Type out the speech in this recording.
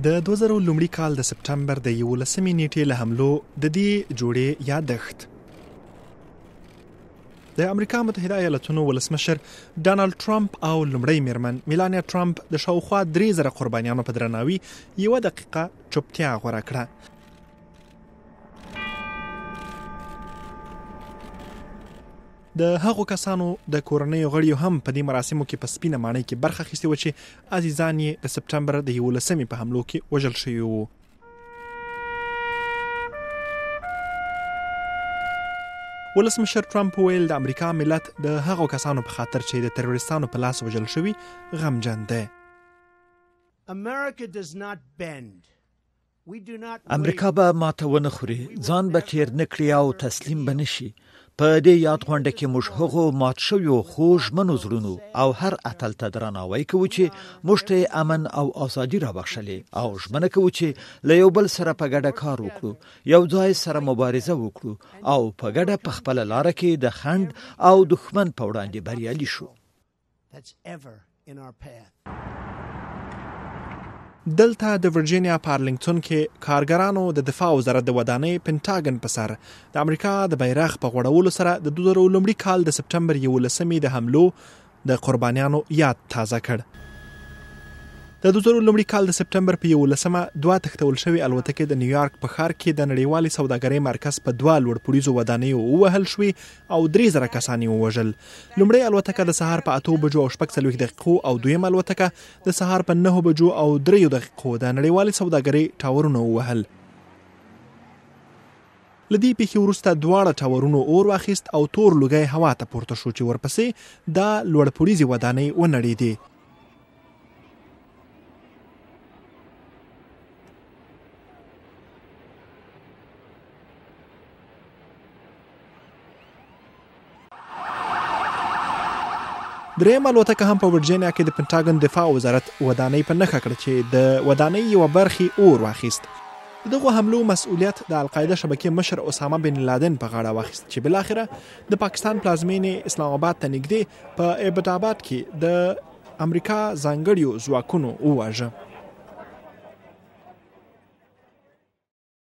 د 2000 لومړي کال د سپټمبر د 11مې نیټې له حملو د دې جوړې یادښت د امریکا متحده ایالتونو ولسمشر ډونالډ ټرمپ او لومړی مېرمن میلانیا ټرمپ د شاوخوا 3000 قربانیانو په درناوي 1 دقیقه چوپتیا غوره کړه. د هغو کسانو د کورنیو غړیو هم په دې مراسمو کې په سپينه ماڼۍ کې برخه اخیستې وه چې عزیزان یې د سپټمبر د 11مې په حملو کې وژل شوي وو. ولسمشر ټرمپ ویل د امریکا ملت د هغو کسانو په خاطر چې د تروریستانو په لاس وژل شوي غمجن دی. امریکا به ماته ونه خوري، ځان به تیر نه کړي او تسلیم به نشي. په دې یاد غونډه کې موږ هغو مات شویو خو ژمنو زړونو او هر اتل ته درناوی کوو چې موږ ته امن او ازادي رابخښلې او ژمنه کوو چې له یو بل سره په ګډه کار وکړو، یو ځای سره مبارزه وکړو او په ګډه په خپله لاره کې د خنډ او دښمن په وړاندې بریالي شو. دلته د ورجینیا په ارلینګټون کې کارګرانو د دفاع وزارت د ودانۍ پینټاګن په سر د امریکا د بیرغ په غوړولو سره د 2000 لومړي کال د سپټمبر 11مې د حملو د قربانیانو یاد تازه کړ. د 2000 لومړي کال د سپټمبر په 11مه 2 تښتول شوي الوتکې د نیویارک په ښار کې د نړیوالې سوداګرۍ مرکز په 2 لوړپوړیزو ودانیو ووهل شوې او 3000 کسان یې ووژل. لومړی الوتکه د سهار په 8 بجو او 46 دقیقو او دویم الوتکه د سهار په 9 بجو او 3 دقیقو د نړیوالې سوداګرۍ ټاورونه ووهل. لدې پیښې وروسته دواړه ټاورونو اور واخیست او تور لوګی هوا ته پورته شو چې ورپسې دا لوړپوړیزې ودانۍ ونړېدې. دریم الوتکه هم په ورجینیا کې د پینټاګن دفاع وزارت ودانۍ په نښه کړه چې د ودانۍ یوه برخې اور واخیست. دغه حملو مسؤلیت د القاعده شبکې مشر اسامه بن لادن په غاړه واخیست چې بالاخره د پاکستان پلازمینې اسلام آباد ته نږدې په ابټ آباد کې د امریکا ځانګړیو ځواکونو وواژه.